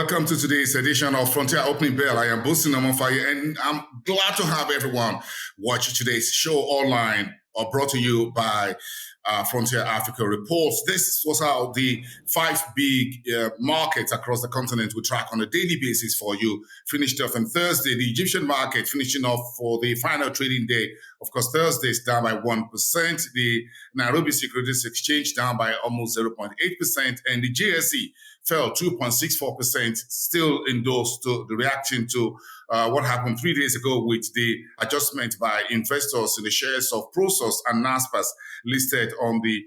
Welcome to today's edition of Frontier Opening Bell. I am Bosin Omonfaye, and I'm glad to have everyone watch today's show online or brought to you by Frontier Africa Reports. This was how the five big markets across the continent we track on a daily basis for you. Finished off on Thursday, the Egyptian market finishing off for the final trading day. Of course, Thursday is down by 1%. The Nairobi Securities Exchange down by almost 0.8%. And the JSE fell 2.64%, still endorsed to the reaction to what happened 3 days ago with the adjustment by investors in the shares of Prosus and Naspers listed on the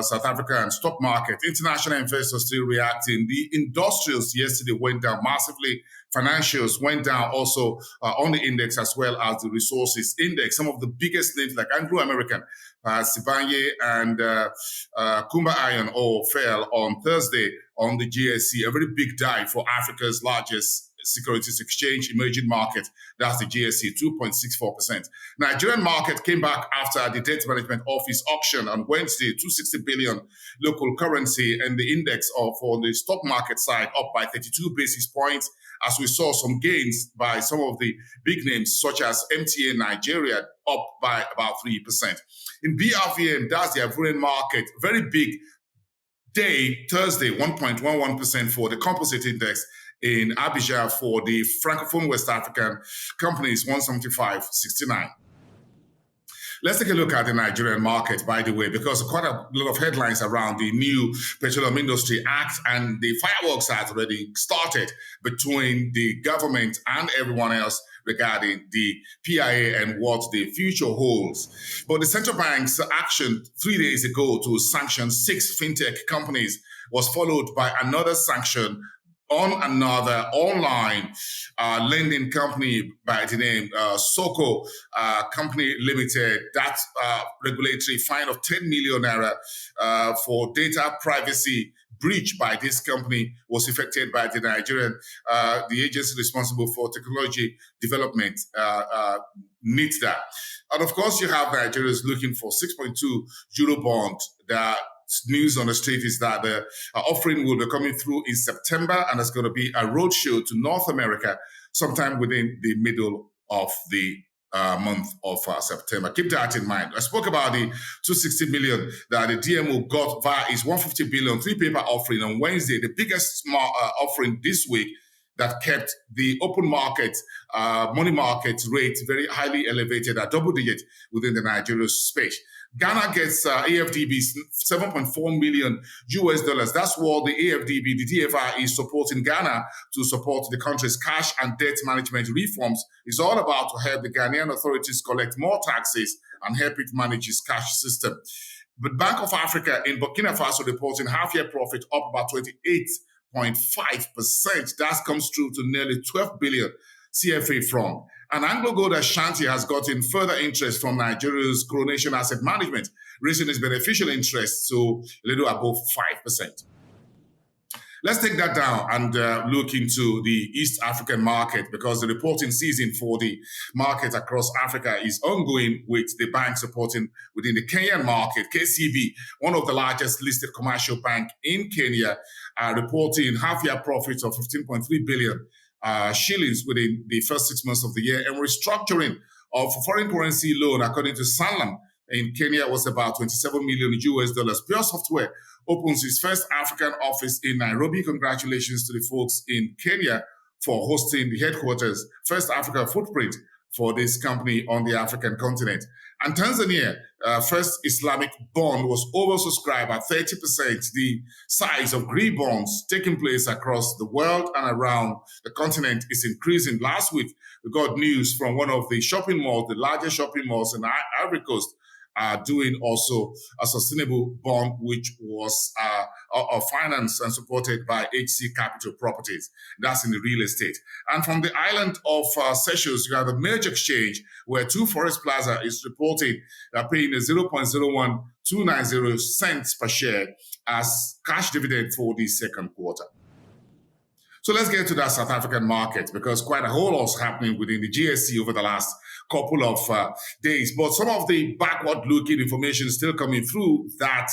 South African stock market. International investors still reacting. The industrials yesterday went down massively. Financials went down also on the index as well as the resources index. Some of the biggest names like Anglo American, Sibanye and Kumba Iron Ore fell on Thursday on the GSE, a very big dive for Africa's largest securities exchange emerging market. That's the GSE, 2.64%. Nigerian market came back after the Debt Management Office auction on Wednesday, 260 billion local currency, and the index for the stock market side up by 32 basis points, as we saw some gains by some of the big names such as MTN Nigeria up by about 3%. In BRVM, that's the Ivorian market, very big day, Thursday, 1.11% for the composite index. In Abidjan for the Francophone West African companies, 175.69. Let's take a look at the Nigerian market, by the way, because quite a lot of headlines around the new Petroleum Industry Act, and the fireworks has already started between the government and everyone else regarding the PIA and what the future holds. But the central bank's action 3 days ago to sanction 6 fintech companies was followed by another sanction on another online lending company by the name Soko Company Limited. That regulatory fine of 10 million naira for data privacy breach by this company was effected by the Nigerian, the agency responsible for technology development, NITDA. And of course, you have Nigerians looking for 6.2 Eurobond. That news on the street is that the offering will be coming through in September, and there's going to be a roadshow to North America sometime within the middle of the month of September. Keep that in mind. I spoke about the 260 million that the DMO got via his 150 billion three-paper offering on Wednesday, the biggest offering this week that kept the open market, money market rate very highly elevated at double digit within the Nigeria space. Ghana gets AfDB $7.4 million. That's what the AfDB, the DFI, is supporting Ghana to support the country's cash and debt management reforms. It's all about to help the Ghanaian authorities collect more taxes and help it manage its cash system. But Bank of Africa in Burkina Faso reporting half-year profit up about 28.5%. That comes through to nearly 12 billion CFA franc. And Anglo Gold Ashanti has gotten further interest from Nigeria's Coronation Asset Mgmt, raising its beneficial interest to a little above 5%. Let's take that down and look into the East African market, because the reporting season for the market across Africa is ongoing, with the bank supporting within the Kenyan market. KCB, one of the largest listed commercial bank in Kenya, reporting half-year profits of 15.3 billion shillings within the first 6 months of the year, and restructuring of foreign currency loan, according to Sanlam in Kenya, was about $27 million. Pure Software opens its first African office in Nairobi. Congratulations to the folks in Kenya for hosting the headquarters, first African footprint for this company on the African continent. And Tanzania, first Islamic bond was oversubscribed at 30%. The size of green bonds taking place across the world and around the continent is increasing. Last week, we got news from one of the shopping malls, the largest shopping malls in Ivory Coast, doing also a sustainable bond, which was financed and supported by HC Capital Properties. That's in the real estate. And from the island of Seychelles, you have a major exchange where Two Forest Plaza is reporting paying a 0.01290 cents per share as cash dividend for the second quarter. So let's get to that South African market, because quite a whole lot's happening within the GSE over the last couple of days. But some of the backward-looking information is still coming through that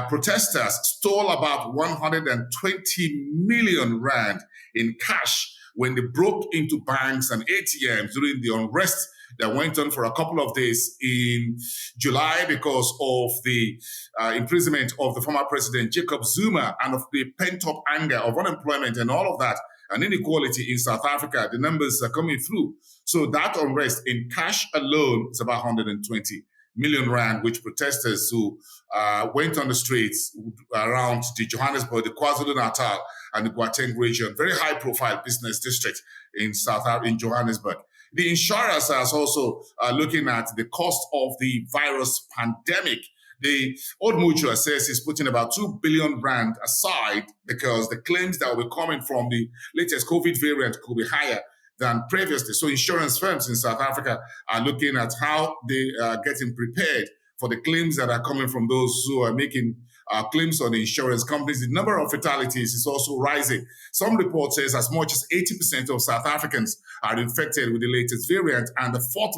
protesters stole about 120 million rand in cash when they broke into banks and ATMs during the unrest that went on for a couple of days in July because of the imprisonment of the former president Jacob Zuma and of the pent-up anger of unemployment and all of that and inequality in South Africa. The numbers are coming through. So that unrest in cash alone is about 120 million rand, which protesters who went on the streets around the Johannesburg, the KwaZulu-Natal, and the Gauteng region, very high-profile business district in Johannesburg. The insurers are also looking at the cost of the virus pandemic. The Old Mutual says it's putting about 2 billion rand aside because the claims that will be coming from the latest COVID variant could be higher than previously. So insurance firms in South Africa are looking at how they are getting prepared for the claims that are coming from those who are making claims on the insurance companies. The number of fatalities is also rising. Some reports says as much as 80% of South Africans are infected with the latest variant, and the fourth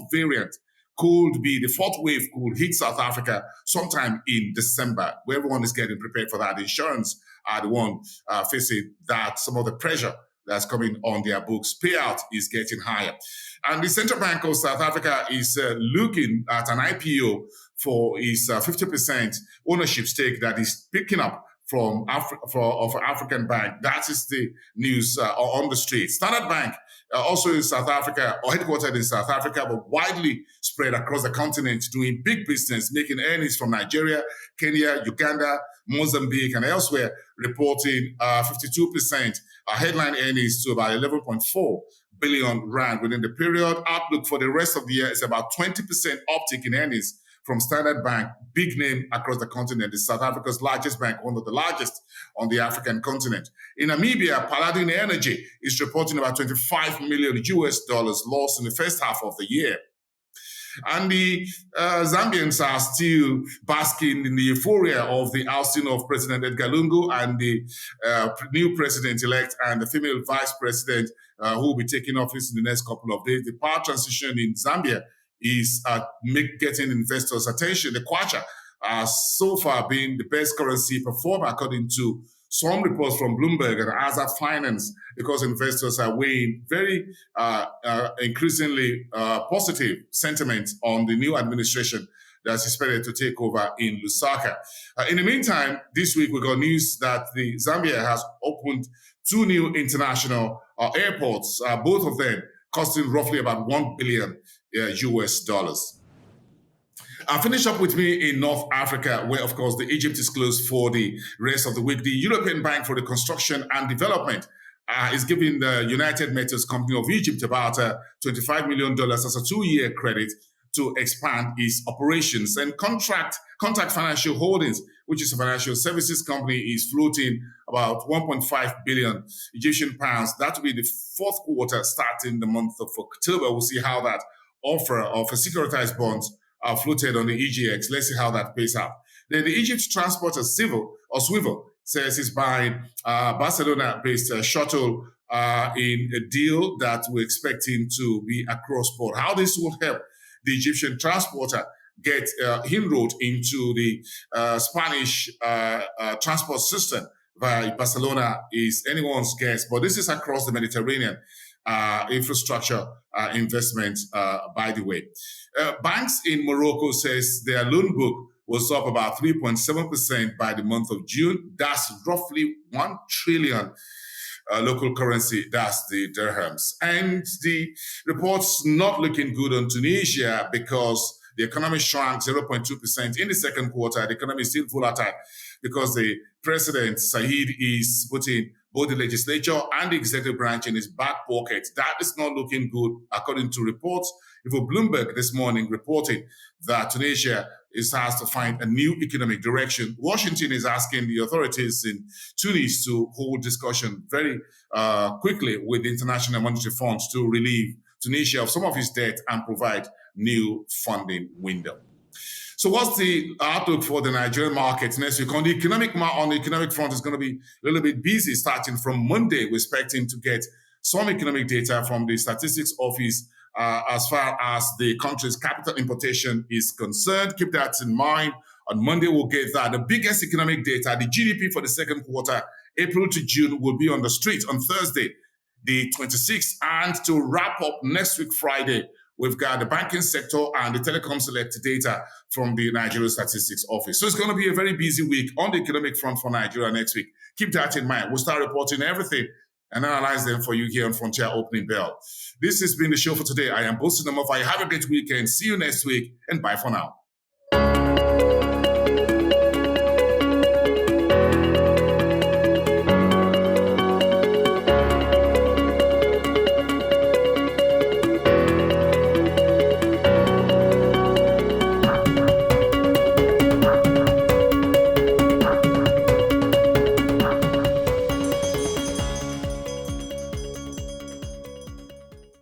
wave could hit South Africa sometime in December, where everyone is getting prepared for that. The insurance are the one facing that, some of the pressure that's coming on their books. Payout is getting higher. And the Central Bank of South Africa is looking at an IPO for its 50% ownership stake that is picking up from African Bank. That is the news on the street. Standard Bank, also in South Africa, or headquartered in South Africa, but widely spread across the continent, doing big business, making earnings from Nigeria, Kenya, Uganda, Mozambique, and elsewhere, reporting 52% headline earnings to about 11.4 billion rand within the period. Outlook for the rest of the year is about 20% uptick in earnings from Standard Bank, big name across the continent. It's South Africa's largest bank, one of the largest on the African continent. In Namibia, Paladin Energy is reporting about $25 million lost in the first half of the year. And the Zambians are still basking in the euphoria of the ousting of President Edgar Lungu and the new president-elect and the female vice president who will be taking office in the next couple of days. The power transition in Zambia is getting investors' attention. The Kwacha has so far been the best currency performer, according to some reports from Bloomberg and Azar Finance, because investors are weighing very increasingly positive sentiment on the new administration that's expected to take over in Lusaka. In the meantime, this week we got news that the Zambia has opened 2 new international airports, both of them costing roughly about $1 billion. Finish up with me in North Africa, where, of course, the Egypt is closed for the rest of the week. The European Bank for Reconstruction and Development is giving the United Metals Company of Egypt about $25 million as a 2-year credit to expand its operations. And Contact Financial Holdings, which is a financial services company, is floating about 1.5 billion Egyptian pounds. That will be the fourth quarter starting the month of October. We'll see how that offer of a securitized bonds are floated on the EGX. Let's see how that pays out. Then the Egypt Transport Swivel says it's buying Barcelona-based shuttle in a deal that we're expecting to be across board. How this will help the Egyptian transporter get inroad into the Spanish transport system via Barcelona is anyone's guess, but this is across the Mediterranean. Infrastructure investment, by the way. Banks in Morocco says their loan book was up about 3.7% by the month of June. That's roughly 1 trillion local currency. That's the dirhams. And the report's not looking good on Tunisia because the economy shrank 0.2% in the second quarter. The economy is still volatile because the President Saied is putting both the legislature and the executive branch in his back pocket. That is not looking good, according to reports. Even Bloomberg this morning reported that Tunisia has to find a new economic direction. Washington is asking the authorities in Tunis to hold discussion very quickly with the International Monetary Fund to relieve Tunisia of some of its debt and provide new funding window. So what's the outlook for the Nigerian markets next week? On the economic front is going to be a little bit busy starting from Monday. We're expecting to get some economic data from the Statistics Office as far as the country's capital importation is concerned. Keep that in mind. On Monday, we'll get that. The biggest economic data, the GDP for the second quarter, April to June, will be on the street on Thursday, the 26th. And to wrap up next week, Friday, we've got the banking sector and the telecom select data from the Nigeria Statistics Office. So it's going to be a very busy week on the economic front for Nigeria next week. Keep that in mind. We'll start reporting everything and analyze them for you here on Frontier Opening Bell. This has been the show for today. I am BoA Burkina Faso. Have a great weekend. See you next week, and bye for now.